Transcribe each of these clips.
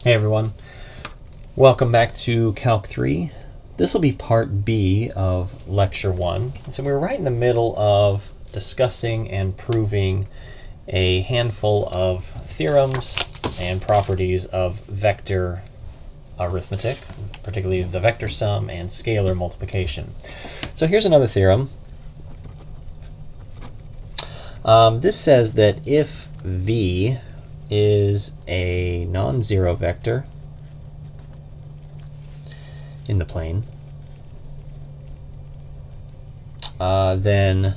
Hey everyone, welcome back to Calc 3. This will be part B of lecture 1. So we're right in the middle of discussing and proving a handful of theorems and properties of vector arithmetic, particularly the vector sum and scalar multiplication. So here's another theorem. This says that if v is a non-zero vector in the plane, then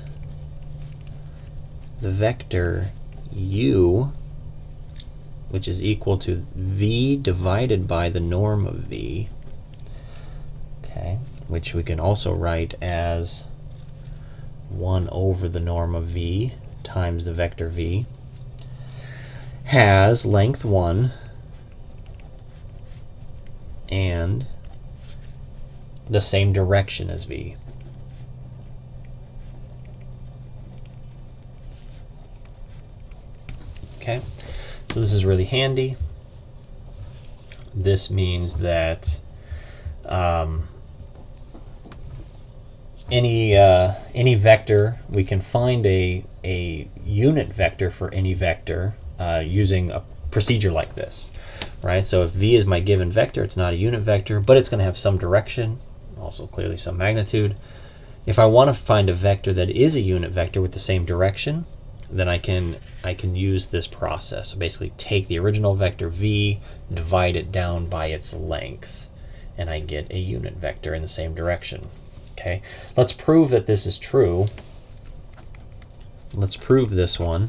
the vector u, which is equal to v divided by the norm of v, okay, which we can also write as 1 over the norm of v times the vector v, has length 1 and the same direction as v. Okay, so this is really handy. This means that any vector, we can find a unit vector for any vector using a procedure like this, right? So if v is my given vector, it's not a unit vector, but it's going to have some direction, also clearly some magnitude. If I want to find a vector that is a unit vector with the same direction, then I can use this process. So basically take the original vector v, divide it down by its length, and I get a unit vector in the same direction. Okay, let's prove that this is true. Let's prove this one.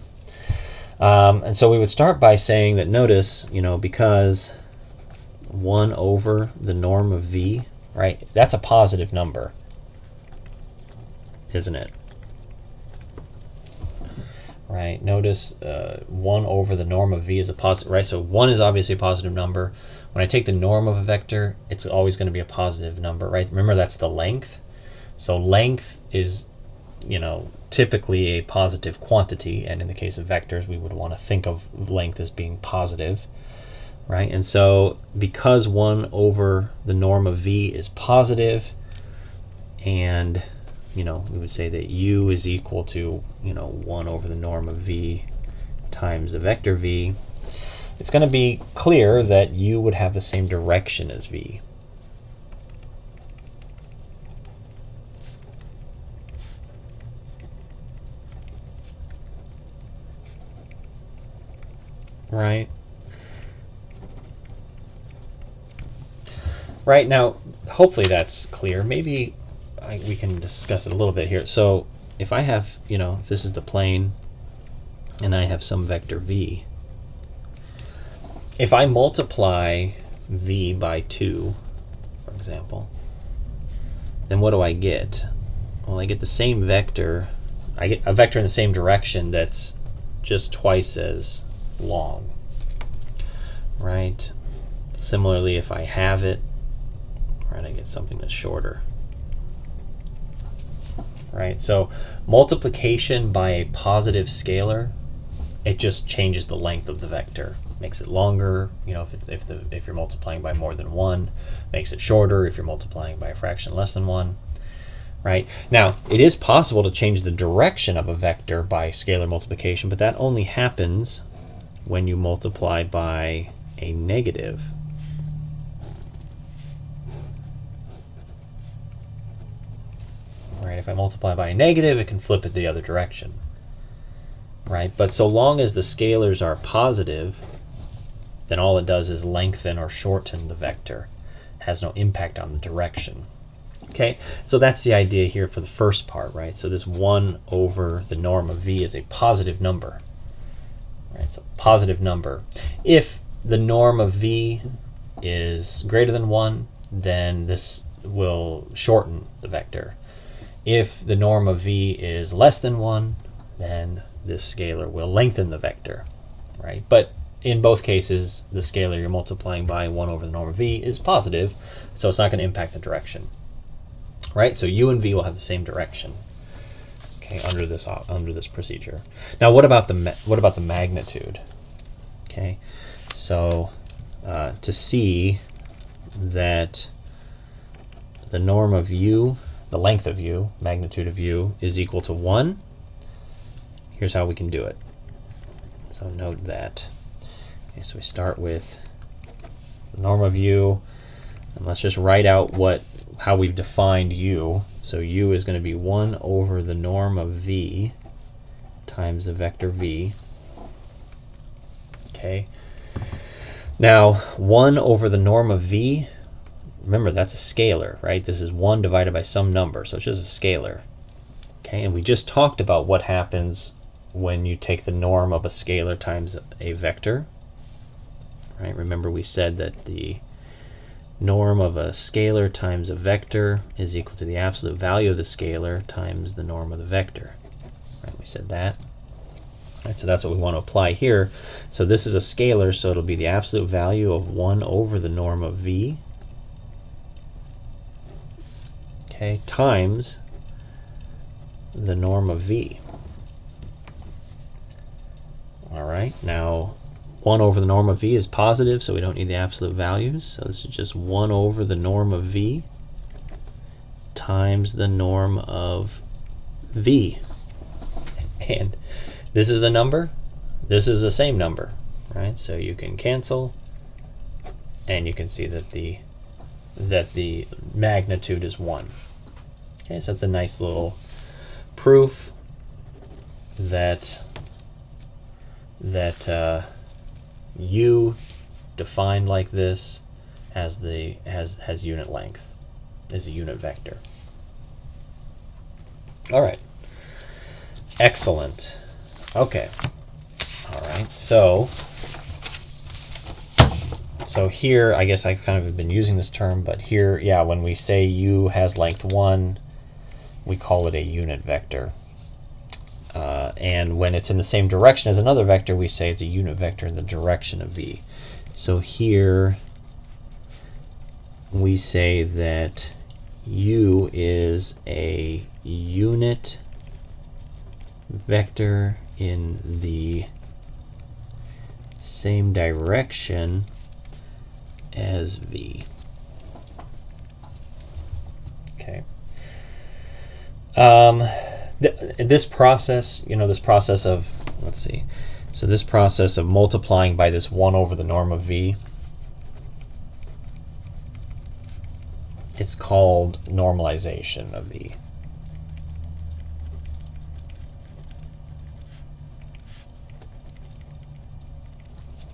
And so we would start by saying that, notice, because 1 over the norm of v, right, that's a positive number, isn't it? Right, notice 1 over the norm of v is a positive, right? So 1 is obviously a positive number. When I take the norm of a vector, it's always going to be a positive number, right? Remember, that's the length. So length is, typically a positive quantity, and in the case of vectors, we would want to think of length as being positive, right? And so because 1 over the norm of v is positive, and we would say that u is equal to 1 over the norm of v times the vector v, it's going to be clear that u would have the same direction as v. Right. Right, now, hopefully that's clear. Maybe we can discuss it a little bit here. So if I have, if this is the plane and I have some vector v, if I multiply v by 2, for example, then what do I get? Well, I get the same vector. I get a vector in the same direction that's just twice as long, right? Similarly, if I have it, right, I get something that's shorter, right? So multiplication by a positive scalar, it just changes the length of the vector, makes it longer. If you're multiplying by more than 1, makes it shorter if you're multiplying by a fraction less than 1. Right? Now, it is possible to change the direction of a vector by scalar multiplication, but that only happens when you multiply by a negative. Right? If I multiply by a negative, it can flip it the other direction. Right? But so long as the scalars are positive, then all it does is lengthen or shorten the vector. It has no impact on the direction. Okay, so that's the idea here for the first part, right? So this 1 over the norm of v is a positive number. Right? It's a positive number. If the norm of v is greater than 1, then this will shorten the vector. If the norm of v is less than 1, then this scalar will lengthen the vector, right? But in both cases, the scalar you're multiplying by, 1 over the norm of v, is positive, so it's not going to impact the direction, right? So u and v will have the same direction, okay, under this procedure. Now, what about the magnitude? Okay, so to see that the norm of u, the length of u, magnitude of u, is equal to 1, here's how we can do it. So note that. Okay, so we start with the norm of u, and let's just write out how we've defined u. So u is going to be 1 over the norm of v times the vector v. Okay. Now, 1 over the norm of v, remember that's a scalar, right? This is 1 divided by some number, so it's just a scalar. Okay, and we just talked about what happens when you take the norm of a scalar times a vector. Right? Remember we said that the norm of a scalar times a vector is equal to the absolute value of the scalar times the norm of the vector. Right? We said that. Right, so that's what we want to apply here. So this is a scalar, so it'll be the absolute value of 1 over the norm of v, okay, times the norm of v. All right, now 1 over the norm of v is positive, so we don't need the absolute values. So this is just 1 over the norm of v times the norm of v. And this is a number, this is the same number, right? So you can cancel, and you can see that the magnitude is 1. Okay, so that's a nice little proof that u defined like this has unit length, is a unit vector. All right, excellent. Okay, all right, so here, I guess I kind of have been using this term, but here, yeah, when we say u has length 1, we call it a unit vector. And when it's in the same direction as another vector, we say it's a unit vector in the direction of v. So here we say that u is a unit vector in the same direction as v. Okay. This process, this process of, let's see, so this process of multiplying by this 1 over the norm of v, it's called normalization of v.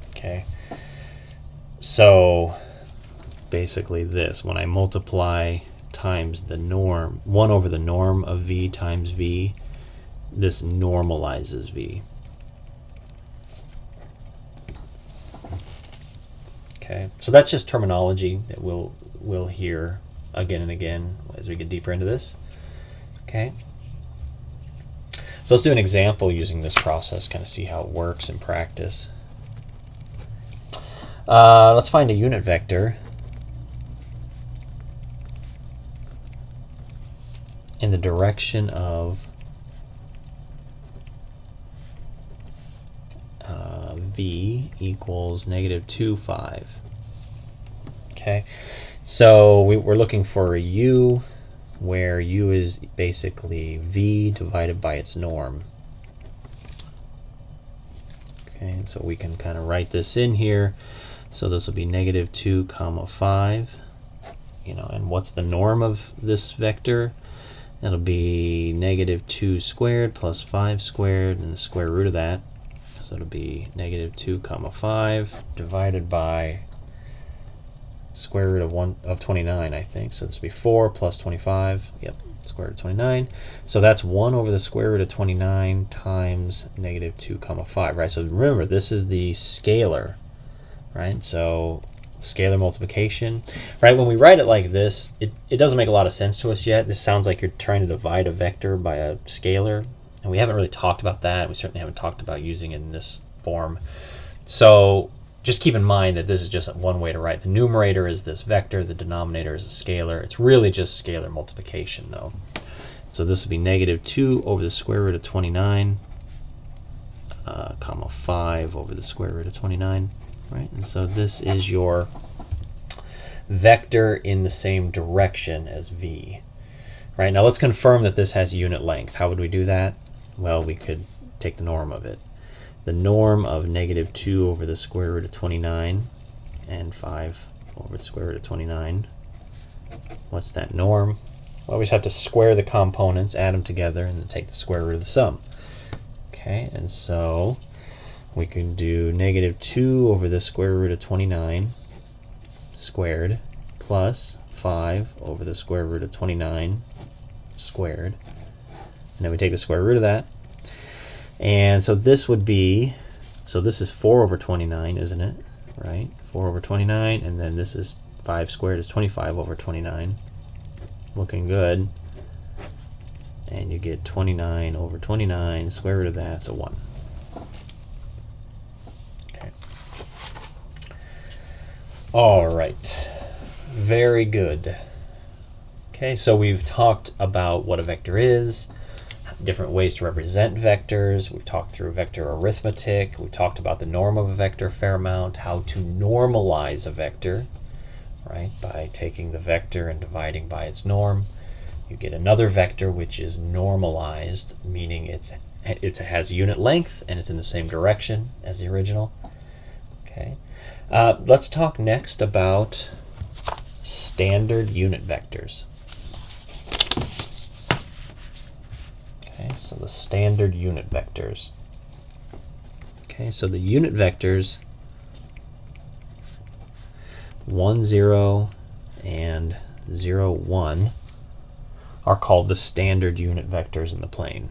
Okay, so basically this, when I multiply times the norm, 1 over the norm of v times v, this normalizes v. Okay, so that's just terminology that we'll hear again and again as we get deeper into this. Okay, so let's do an example using this process, kind of see how it works in practice. Let's find a unit vector in the direction of v equals -2, 5. Okay, so we're looking for a u where u is basically v divided by its norm. Okay, and so we can kind of write this in here. So this will be -2, 5. And what's the norm of this vector? It'll be -2 squared plus 5 squared and the square root of that. So it'll be -2, 5 divided by square root of 29, I think. So this will be 4 plus 25. Yep, square root of 29. So that's 1 over the square root of 29 times -2, 5. Right. So remember, this is the scalar. Right. So scalar multiplication. Right. When we write it like this, it doesn't make a lot of sense to us yet. This sounds like you're trying to divide a vector by a scalar, and we haven't really talked about that. We certainly haven't talked about using it in this form. So just keep in mind that this is just one way to write. The numerator is this vector, the denominator is a scalar. It's really just scalar multiplication, though. So this would be -2 over the square root of 29, 5 over the square root of 29. right? And so this is your vector in the same direction as v. Right, now let's confirm that this has unit length. How would we do that? Well, we could take the norm of it. The norm of negative 2 over the square root of 29 and 5 over the square root of 29. What's that norm? Well, we just have to square the components, add them together, and then take the square root of the sum. Okay, and so we can do negative 2 over the square root of 29 squared plus 5 over the square root of 29 squared. And then we take the square root of that. And so this would be, so this is 4 over 29, isn't it? Right? 4 over 29, and then this is 5 squared is 25 over 29. Looking good. And you get 29 over 29, square root of that's a 1. Okay. All right. Very good. Okay, so we've talked about what a vector is, different ways to represent vectors. We've talked through vector arithmetic. We talked about the norm of a vector a fair amount, how to normalize a vector, right, by taking the vector and dividing by its norm. You get another vector which is normalized, meaning it has unit length and it's in the same direction as the original. Okay, let's talk next about standard unit vectors. Okay, so the standard unit vectors. Okay, so the unit vectors 1, 0, and 0, 1 are called the standard unit vectors in the plane.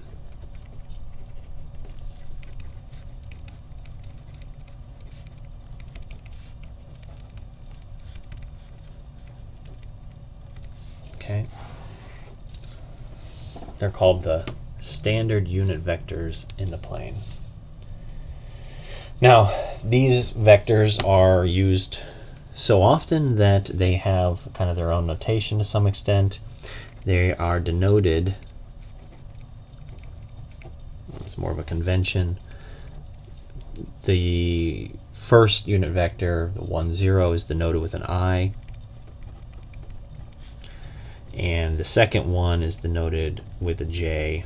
Okay, they're called the standard unit vectors in the plane. Now, these vectors are used so often that they have kind of their own notation to some extent. They are denoted, it's more of a convention. The first unit vector, the 1, 0, is denoted with an I. And the second one is denoted with a J,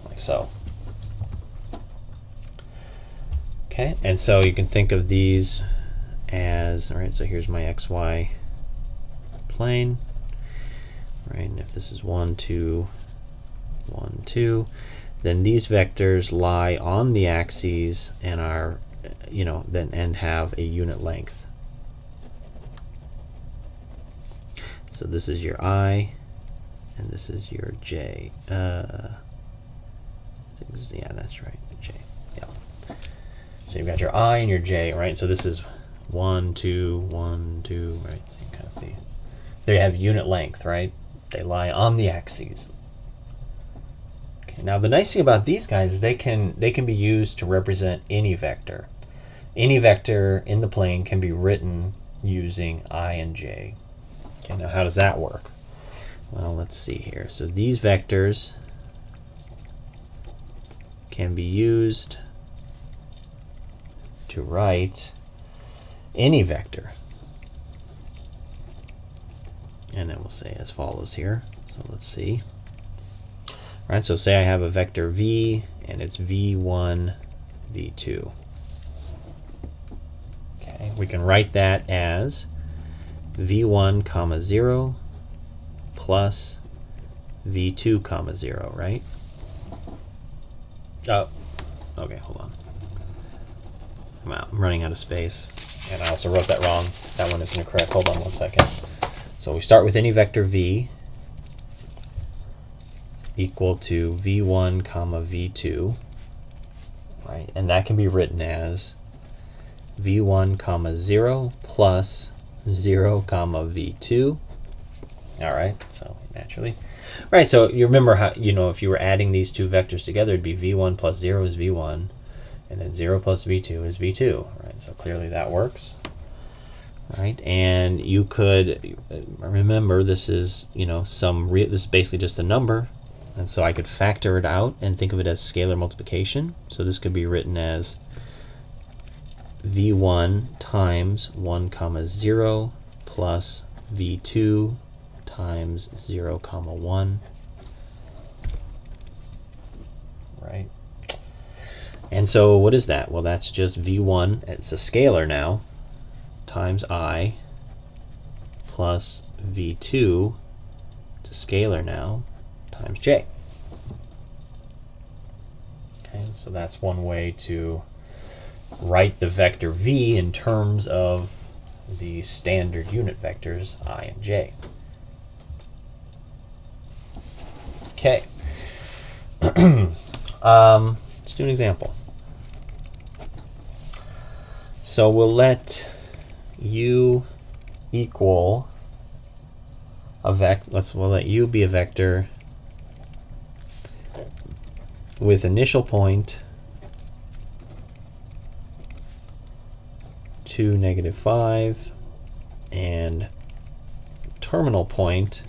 like so. Okay, and so you can think of these as, all right, so here's my XY plane, right, and if this is 1, 2, 1, 2, then these vectors lie on the axes and are, and have a unit length. So this is your I, and this is your J. Yeah, that's right, J. Yeah. So you've got your I and your J, right? So this is 1, 2, 1, 2, right? So you can kind of see. They have unit length, right? They lie on the axes. Okay. Now the nice thing about these guys is they can be used to represent any vector. Any vector in the plane can be written using I and J. Okay. Now how does that work? Well, let's see here. So these vectors can be used to write any vector. And then we'll say as follows here. So let's see. All right, so say I have a vector v, and it's v1, v2. Okay, we can write that as v1 comma 0 plus v2 comma 0, right? Oh, okay, hold on. I'm running out of space, and I also wrote that wrong. That one isn't correct. Hold on one second. So we start with any vector v equal to v1 comma v2, right? And that can be written as v1 comma 0 plus 0 comma v2. All right, so naturally. Right, so you remember how, if you were adding these two vectors together, it'd be v1 plus 0 is v1, and then 0 plus v2 is v2, right? So clearly that works, right? And you could remember this is, this is basically just a number, and so I could factor it out and think of it as scalar multiplication. So this could be written as v1 times 1 comma 0 plus v2 times 0 comma 1, right? And so what is that? Well, that's just v1, it's a scalar now, times I, plus v2, it's a scalar now, times j. Okay, so that's one way to write the vector v in terms of the standard unit vectors I and j. Okay. Let's do an example. So we'll let u equal a we'll let u be a vector with initial point 2, -5, and terminal point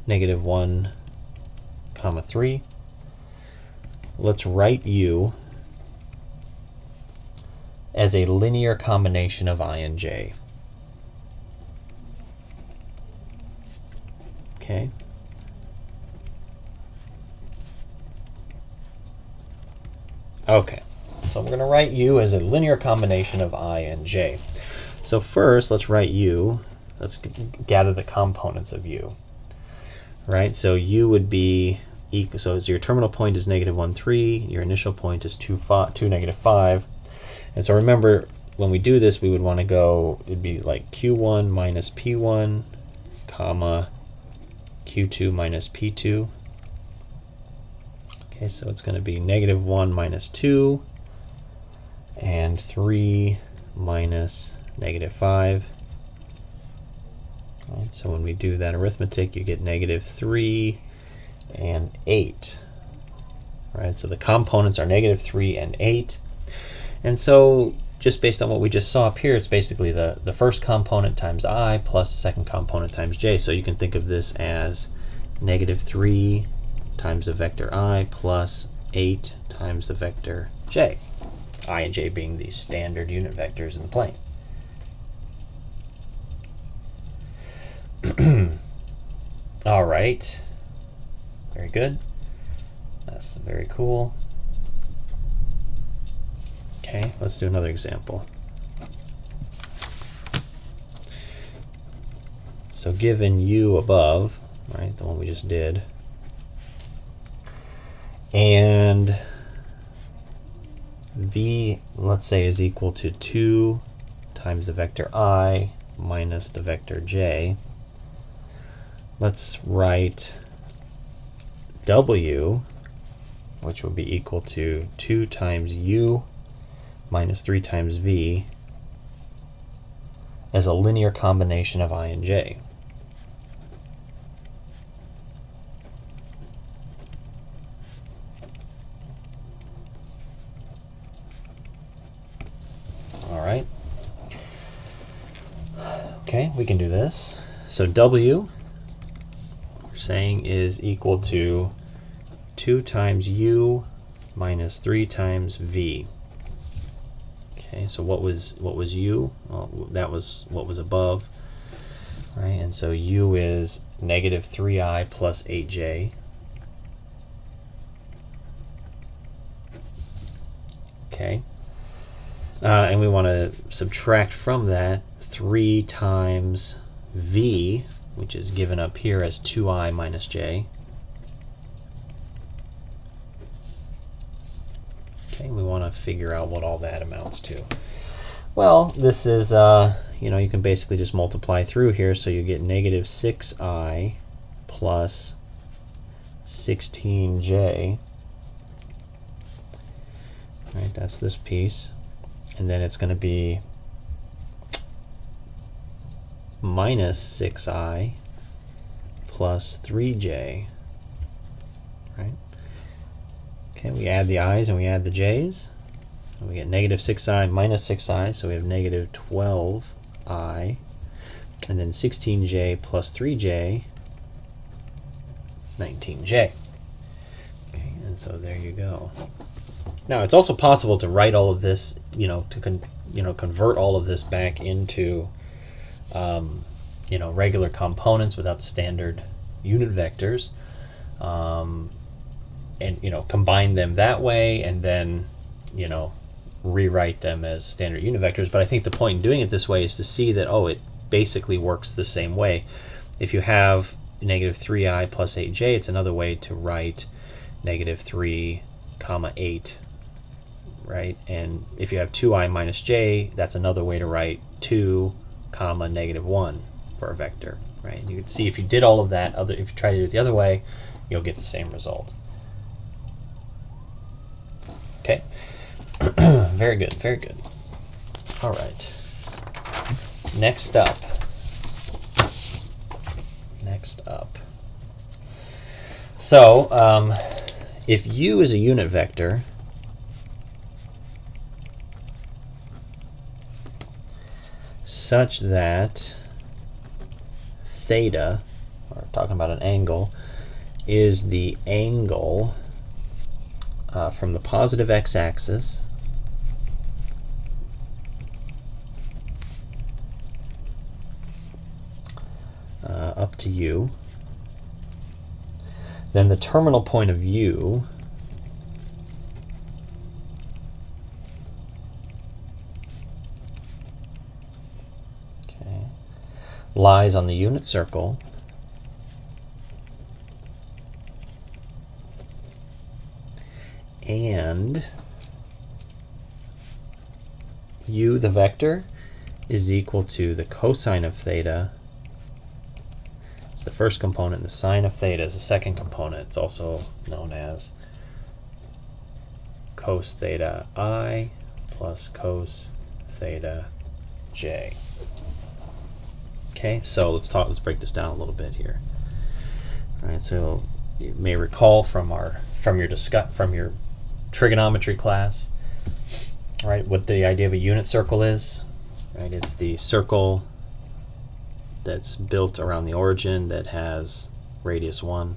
-1, 3. Let's write u as a linear combination of I and j. Okay. Okay. So we're going to write u as a linear combination of I and j. So first, let's write u. Let's gather the components of u. Right? So u would be equal. So your terminal point is -1, 3. Your initial point is 2, -5. And so remember, when we do this, we would want to go, it'd be like q1 minus p1, comma, q2 minus p2. Okay, so it's going to be -1 minus 2, and 3 minus -5. Right, so when we do that arithmetic, you get -3 and 8. Right, so the components are -3 and 8. And so just based on what we just saw up here, it's basically the first component times I plus the second component times j. So you can think of this as -3 times the vector I plus 8 times the vector j. I and j being the standard unit vectors in the plane. All right. Very good. That's very cool. Okay, let's do another example. So given u above, right, the one we just did, and v, let's say, is equal to 2 times the vector I minus the vector j, let's write w, which will be equal to 2 times u minus 3 times v, as a linear combination of I and j. All right. Okay, we can do this. So w, we're saying, is equal to 2 times u minus 3 times v. Okay, so what was u? Well, that was what was above, right? And so u is -3i plus 8j. Okay, and we want to subtract from that 3 times v, which is given up here as 2i minus j. Okay, we want to figure out what all that amounts to. Well, this is, you can basically just multiply through here, so you get -6i plus 16j. Right, that's this piece. And then it's going to be minus 6i plus 3j. Right? Okay, we add the i's and we add the j's. And we get -6i minus 6i, so we have -12i. And then 16j plus 3j, 19j. Okay, and so there you go. Now, it's also possible to write all of this, to convert all of this back into, regular components without standard unit vectors, and combine them that way, and then rewrite them as standard unit vectors. But I think the point in doing it this way is to see that it basically works the same way. If you have negative 3i plus 8j, it's another way to write negative 3 comma 8, right? And if you have 2i minus j, that's another way to write 2 comma negative 1 for a vector, right? You can see if you did all of that, if you try to do it the other way, you'll get the same result. Okay. Very good, very good. All right. Next up. So, if u is a unit vector, such that theta, or talking about an angle, is the angle from the positive x-axis up to u, then the terminal point of u lies on the unit circle and u, the vector, is equal to the cosine of theta. It's the first component, and the sine of theta is the second component. It's also known as cos theta I plus cos theta j. Okay, so let's break this down a little bit here. All right, so you may recall from your trigonometry class, all right, what the idea of a unit circle is. Right, it's the circle that's built around the origin that has radius 1.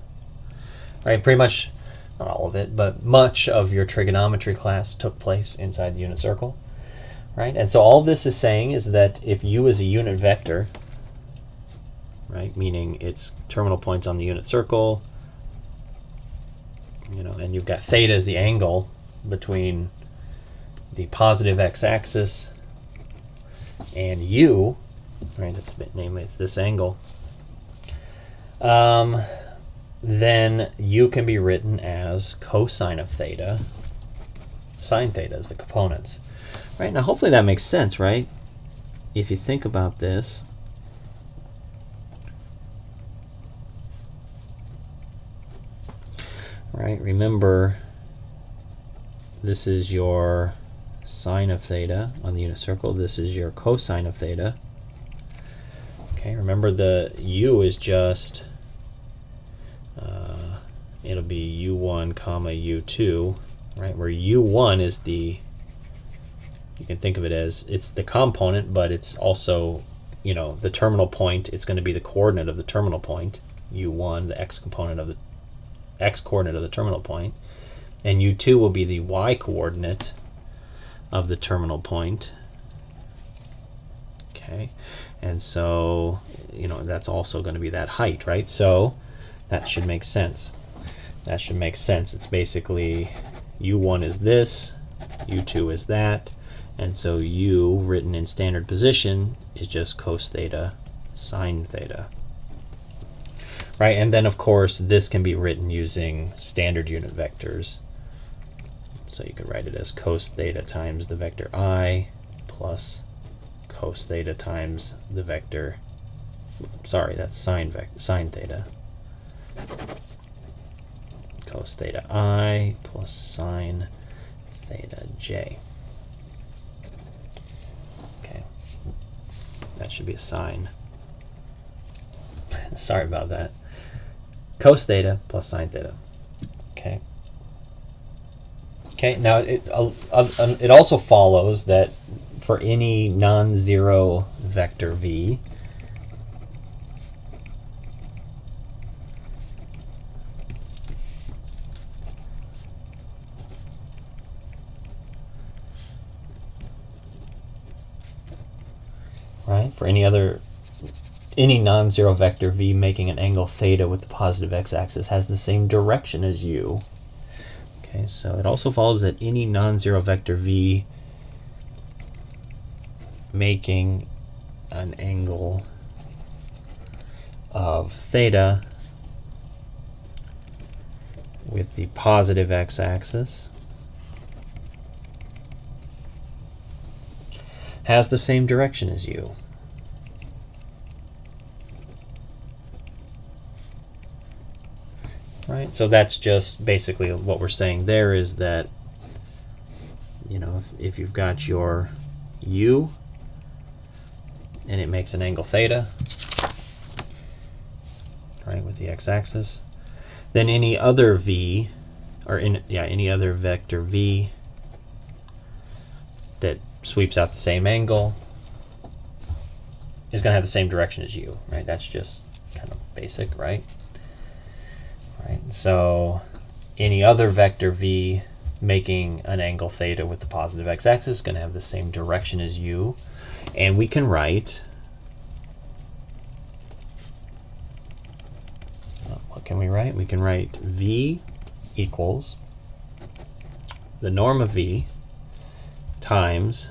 Right, pretty much, not all of it, but much of your trigonometry class took place inside the unit circle. Right, and so all this is saying is that if u is a unit vector, right, meaning its terminal points on the unit circle, and you've got theta as the angle between the positive x-axis and u, right, namely it's this angle, then u can be written as cosine of theta, sine theta as the components. Right, now hopefully that makes sense, right? If you think about this, right, remember this is your sine of theta on the unit circle, this is your cosine of theta. Okay, remember the u is just it'll be u1 comma u2, right, where u1 is you can think of it as it's the component, but it's also the terminal point. It's going to be the coordinate of the terminal point, u1, the x coordinate of the terminal point, and u2 will be the y coordinate of the terminal point. Okay, and so that's also going to be that height, right? So that should make sense. It's basically u1 is this, u2 is that, and so u, written in standard position, is just cos theta sine theta. Right, and then of course this can be written using standard unit vectors. So you could write it as cos theta times the vector I plus cos theta times the vector, sorry, that's sine theta. Cos theta I plus sine theta j. Okay, that should be a sine. Sorry about that. Cos theta plus sine theta. Okay. Okay. Now it also follows that for any non-zero vector v, right? For any non-zero vector v making an angle theta with the positive x-axis has the same direction as u. Okay, so it also follows that any non-zero vector v making an angle of theta with the positive x-axis has the same direction as u. Right? So that's just basically what we're saying there is that, you know, if you've got your u and it makes an angle theta, right, with the x-axis, then any other v, or any other vector v that sweeps out the same angle is going to have the same direction as u, right? That's just kind of basic, right? Right. So any other vector v making an angle theta with the positive x-axis is going to have the same direction as u, and we can write, what can we write? We can write v equals the norm of v times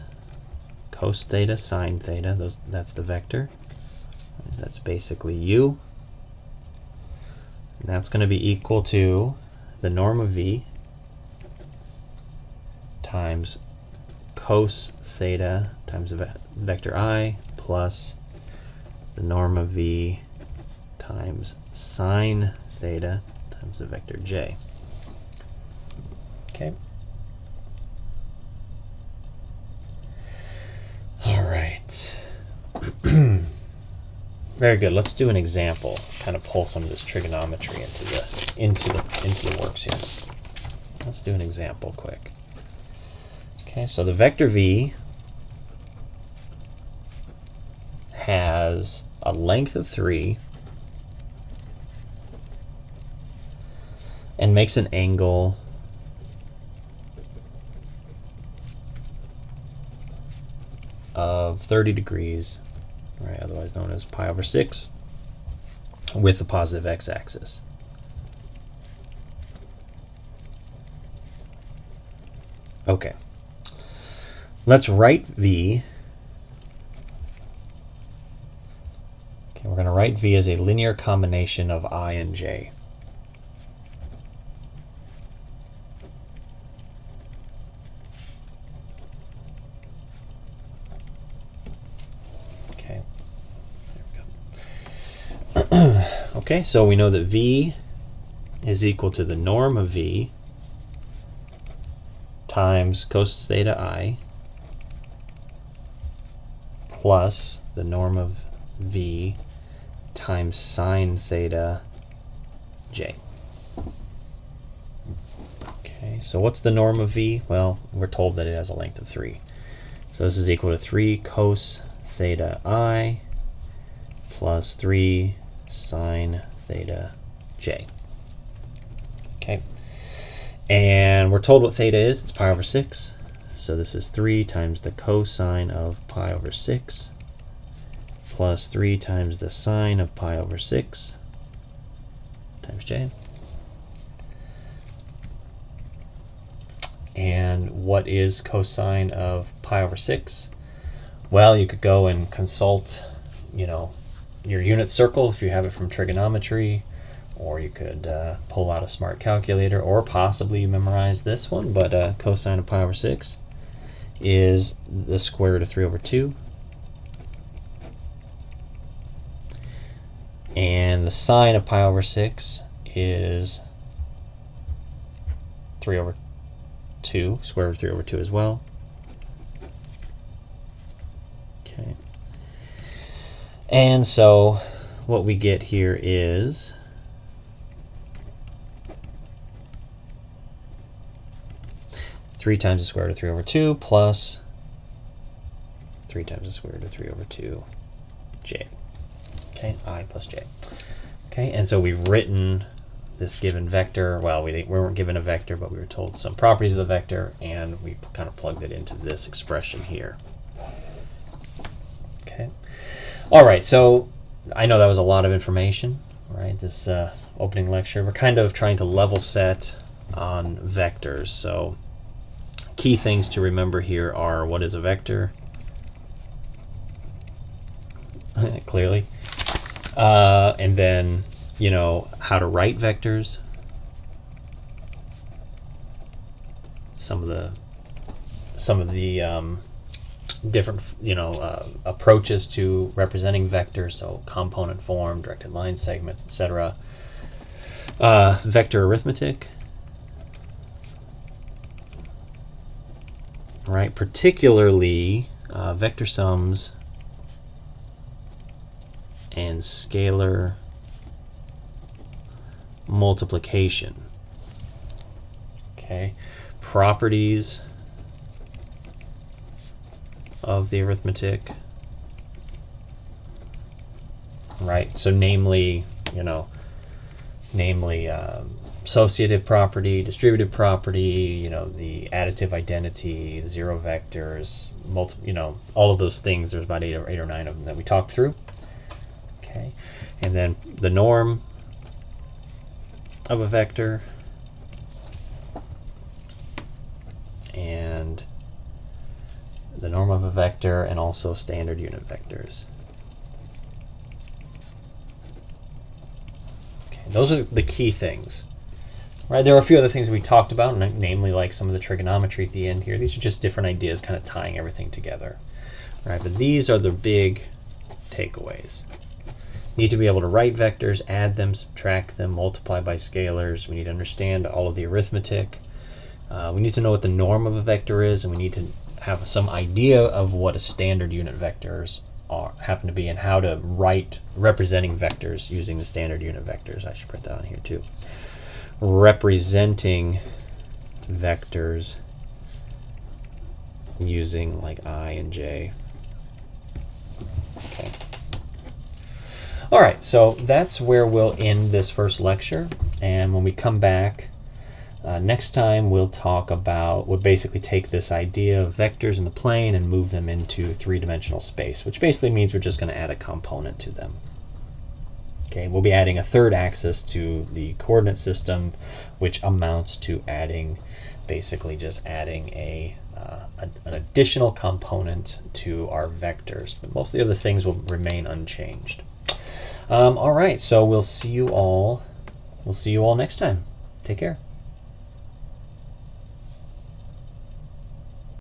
cos theta sine theta, that's the vector, that's basically u, and that's going to be equal to the norm of v times cos theta times the vector I plus the norm of v times sine theta times the vector j. Okay. All right. Very good. Let's do an example. Kind of pull some of this trigonometry into the works here. Let's do an example quick. Okay, so the vector v has a length of 3 and makes an angle of 30 degrees, right, otherwise known as pi over 6, with the positive x-axis. Okay, let's write v. Okay, we're going to write v as a linear combination of I and j. Okay, so we know that v is equal to the norm of v times cos theta I plus the norm of v times sine theta j. Okay, so what's the norm of v? Well, we're told that it has a length of 3. So this is equal to 3 cos theta I plus 3 sine theta j. Okay, and we're told what theta is. It's pi over 6. So this is 3 times the cosine of pi over 6 plus 3 times the sine of pi over 6 times j. And what is cosine of pi over 6? Well, you could go and consult, you know, your unit circle if you have it from trigonometry, or you could pull out a smart calculator, or possibly memorize this one, but cosine of pi over 6 is the square root of 3 over 2. And the sine of pi over 6 is 3 over 2, square root of 3 over 2 as well. Okay. And so what we get here is three times the square root of 3 over 2 plus 3 times the square root of 3 over 2 j. Okay, I plus j. Okay, and so we've written this given vector. Well, we weren't given a vector, but we were told some properties of the vector, and we kind of plugged it into this expression here. Okay. All right, so I know that was a lot of information, right? This opening lecture. We're kind of trying to level set on vectors. So key things to remember here are what is a vector, clearly, and then how to write vectors, some of the different approaches to representing vectors, so component form, directed line segments, etc. Vector arithmetic, right? Particularly vector sums and scalar multiplication. Okay, properties of the arithmetic, right? So namely associative property, distributive property, the additive identity, zero vectors, all of those things. There's about eight or nine of them that we talked through. Okay, and then the norm of a vector, and the norm of a vector, and also standard unit vectors. Okay, those are the key things. Right, there are a few other things we talked about, namely like some of the trigonometry at the end here. These are just different ideas kind of tying everything together. Right, but these are the big takeaways. Need to be able to write vectors, add them, subtract them, multiply by scalars. We need to understand all of the arithmetic. We need to know what the norm of a vector is, and we need to have some idea of what a standard unit vectors happen to be, and how to write representing vectors using the standard unit vectors. I should put that on here too. Representing vectors using like I and J. Okay. All right, so that's where we'll end this first lecture, and when we come back next time, we'll basically take this idea of vectors in the plane and move them into three-dimensional space, which basically means we're just going to add a component to them. Okay, we'll be adding a third axis to the coordinate system, which amounts to basically just adding an additional component to our vectors, but most of the other things will remain unchanged. All right, so we'll see you all next time. Take care.